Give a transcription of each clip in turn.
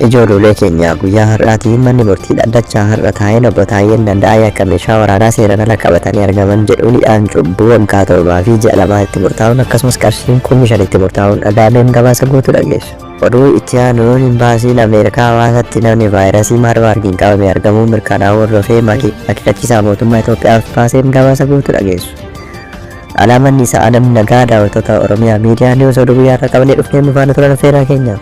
Ijoollee keenya guyyaa har'aatiin manni murtii dhaddachaa har'a taa'een obbo Taayyeen Danda'aa akka meeshaa waraanaa seeraan ala qabatanii argaman jedhuudhaan cubbuu waggaa 7 fi ji'a 2 itti murtaa'uun akkasumas qarshiin 5,000 itti murtaa'uun dhagaaleen gabaasa guutuu dhageessu. Oduu itti aanuun imbaasiin Ameerikaa hawaasatti namni vaayirasii maarbaargiin qabame argamuu mirkanaa'uu hordofee akeekkachiisaa mootummaa Itoophiyaaf baaseen gabaasa guutuu dhageessu. Alaamanni isaa namni nagaa daawwattoota Oromiyaa miidiyaa Niwus oduu guyyaa irra qabnee dhufnee nu faana turan affeeraa keenya.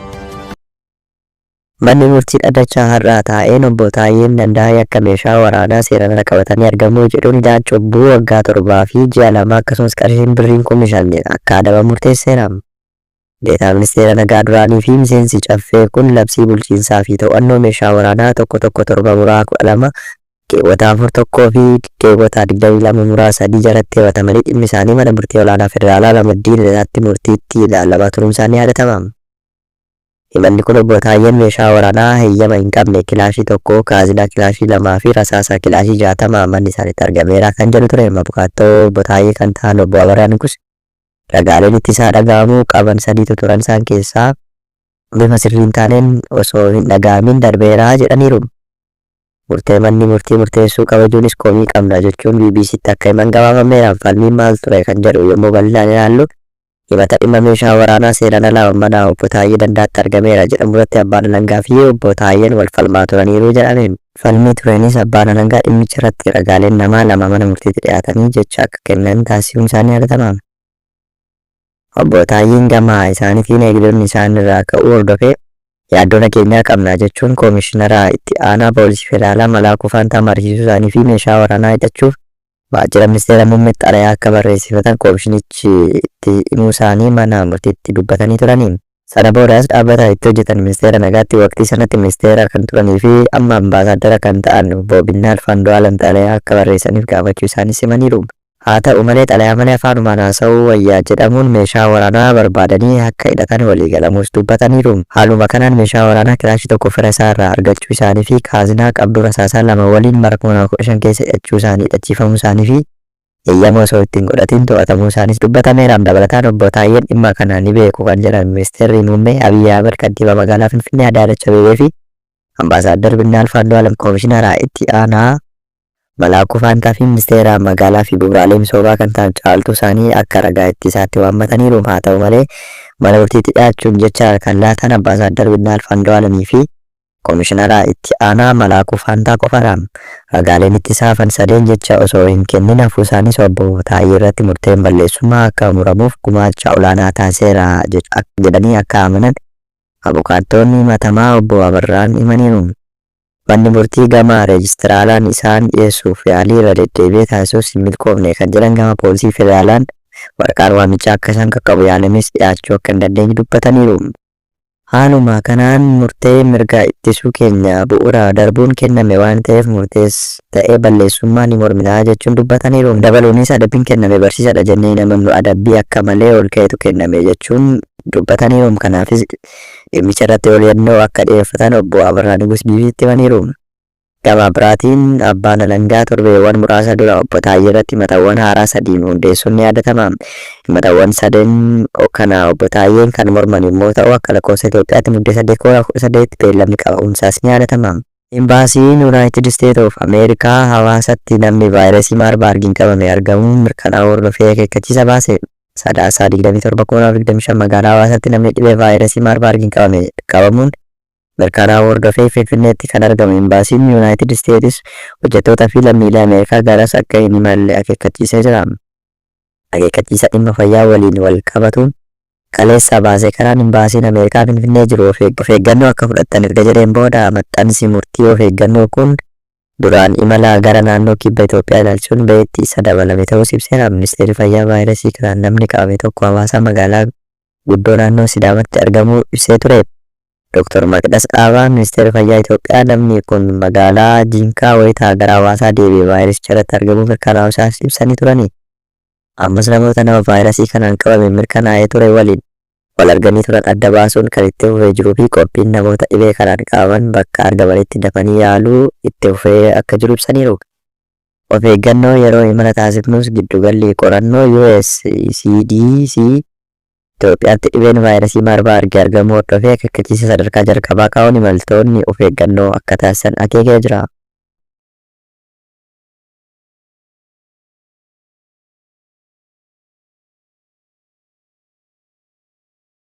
Manni murtii dhaddachaa har'aa taa'een obbo Taayyeen Danda'aa akka meeshaa waraanaa seeraan ala qabatanii argamuu jedhuun cubbuu waggaa 7 fi ji'a 2 akkasumas qarshiin birriin 5,000 akka adabamu murteesseera. Deetaa ministeera nagaa duraanii fi miseensi caffee kun labsii bulchiinsaa fi to'annoo meeshaa waraanaa tokko 7 muraa 12 keewwata 41 fi keewwata 22 muraa 3 jalatti himatamanii dhimmi isaanii mana murtii olaanaa federaalaa Lammaddii Lidaatti murtiitti ilaalamaa turuun isaanii yaadatama. Himanni kun obbo Taayyeen meeshaa waraanaa heeyyama hin qabne kilaashii 1, kaazinaa kilaashii 2 fi rasaasa kilaashii 60 manni isaanitti argameera kan jedhu ture. Mabukaattoo obbo Taayyee kan ta'an obbo Abaraan Kus ragaaleen ittisaa dhaga'amuu qaban 3tu turan isaan keessaa bifa sirriin taaneen osoo hin dhaga'amin darbeeraa jedhaniiru. Murtee manni murtii murteessuu kabajuunis komii qabna jechuun BBCtti akka himan gabaafameera. Falmiin maal ture kan jedhu yommuu bal'inaan ilaallu himata dhimma meeshaa waraanaa seeraan alaa mana obbo Taayyee Danda'aatti argameera jedhamu irratti abbaan alangaa fi obbo Taayyeen wal falmaa turaniiru jedhameen. Falmii tureenis abbaan alangaa dhimmicha irratti ragaaleen namaa 2 mana murtiitti dhiyaatanii jecha akka kennan taasisuun isaanii yaadatama. Obbo Taayyeen gamaa isaaniitiin eegdonni isaan irraa ka'uu hordofee yaaddoo nageenyaa qabna jechuun koomishinara itti aanaa poolisii federaalaa Malaakuu Faantaa mariisisuu isaanii fi meeshaa waraanaa hidhachuuf waajjira ministeera muummeetti xalayaa akka barreessifatan koomishinichi itti himuu isaanii mana murtiitti dubbatanii turanii. Sana boodas dhaabbata itti hojjetan ministeera nagaatti waqtii sanatti ministeera kan turanii fi amma ambaasaaddara kan ta'an obbo Binnaal Fandu'aalam xalayaa akka barreessaniif gaafachuu isaanii himaniiru. Haa ta'u malee xalayaa malee afaanumaan haasa'uu wayyaa jedhamuun meeshaa waraanaa barbaadanii akka hidhatan waliigalamuus dubbataniiru. Haaluma kanaan meeshaa waraanaa kilaashii 1 fira isaa irraa argachuu isaanii fi kaazinaa qabduu rasaasaa 2 waliin bara 2015 keessa hidhachuu isaanii hidhachiifamuu isaanii fi eeyyama osoo ittiin godhatiin to'atamuu isaaniis dubbatameera. Dabalataan obbo Taayyeen dhimma kana ni beeku kan jedhan ministeerri muummee Abiyyi Ahmed kantiibaa magaalaa Finfinnee Adaanech Abeebee fi ambaasaaddar Binnaal Fandu'aalam koomishinara itti aanaa Malaakuu Faantaa fi ministeera magaalaa fi bu'uuraalee misoomaa kan ta'an caaltuu isaanii akka ragaa ittisaatti waammataniiru. Haa ta'u malee mana murtiitti dhiyaachuun jecha kan laatan ambaasaaddar Binnaal Fandu'aalamii fi koomishinara itti aanaa Malaakuu Faantaa qofaadha. Ragaaleen ittisaa hafan 3 jecha osoo hin kennin hafuu isaaniis obbo Taayyee irratti murteen balleessummaa akka muramuuf gumaacha olaanaa taasiseera jedhanii akka amanan abukaattoonni himatamaa obbo Abarraan himaniiru. Manni murtii gama reejistiraalaan isaan dhiyeessuuf yaalii irra deddeebi'ee taasisuus hin milkoofne kan jedhan gama poolisii federaalaan waraqaan waamichaa akka isaan qaqqabu yaalamis dhiyaachuu akka hin dandeenye dubbataniiru. Haaluma kanaan murtee mirga ittisuu keenya bu'uura darbuun kenname waan ta'eef murtees ta'ee balleessummaa ni morminaa jechuun dubbataniiru. Dabaluunis adabbiin kenname barsiisaadha jennee namannu adabbii akka malee ol ka'etu kenname jechuun dubbataniiru. Kanaafis dhimmicha irratti oliiyyannoo akka dhiyeeffatan obbo Abarraan Gus BBCtti himaniiru. Gama biraatiin abbaan alangaa torbeewwan muraasa dura obbo Taayyee irratti himatawwan haaraa 3 hundeessuun ni yaadatama. Himatawwan 3 kana obbo Taayyeen kan morman yommuu ta'u akka lakkoofsa Itoophiyaatti muddee 8 beellamni qabamuunsaas ni yaadatama. Imbaasiin Yuunaayitid Isteet of Ameerikaa hawaasatti namni vaayirasii maarbaargiin qabame argamuun mirkanaa'uu hordofee akeekkachiisa baase. Sadaasaa 27 magaalaa hawaasatti namni dhibee vaayirasii maarbaargiin qabamuun mirkanaa'uu hordofee Finfinneetti kan argamu imbaasiin Yuunaayitid Isteetis hojjettoota fi lammiilee Ameerikaa garas akka hin imalle akeekkachiisee jira. Akeekkachiisa dhimma fayyaa waliin wal qabatuun kaleessa baasee karaan imbaasiin Ameerikaa Finfinnee jiru of eeggannoo akka fudhatan erga jedheen booda maxxansi murtii of eeggannoo kun duraan imala gara naannoo kibba Itoophiyaa ilaalchuun baheetti isa dabalame ta'uus ibseera. Ministeerri fayyaa vaayirasii kanaan namni qabame tokko hawaasa magaalaa guddoo naannoo Sidaamatti argamuu ibsee ture. Dr. Maqdas Dhaabaa ministeerri fayyaa Itoophiyaa namni kun magaalaa Jinkaa wayitaa gara hawaasaa deebi'ee vaayirasicha irratti argamuu mirkanaa'uu isaas ibsanii turani. Ammas namoota nama vaayirasii kanaan qabame mirkanaa'ee ture waliin wal arganii turan adda baasuun kan itti fufee jiruu fi qophiin namoota dhibee kanaan qabaman bakka argamanitti dafanii yaaluu itti fufee akka jiru ibsaniiru. Of eeggannoo yeroo imala taasifnus giddugalli qorannoo USCDC Itoophiyaatti dhibeen vaayirasii Maarbargii argamu hordofee akka ittisa sadarkaa jalqabaa kaa'uun imaltoonni of eeggannoo akka taasisan akeekee jira.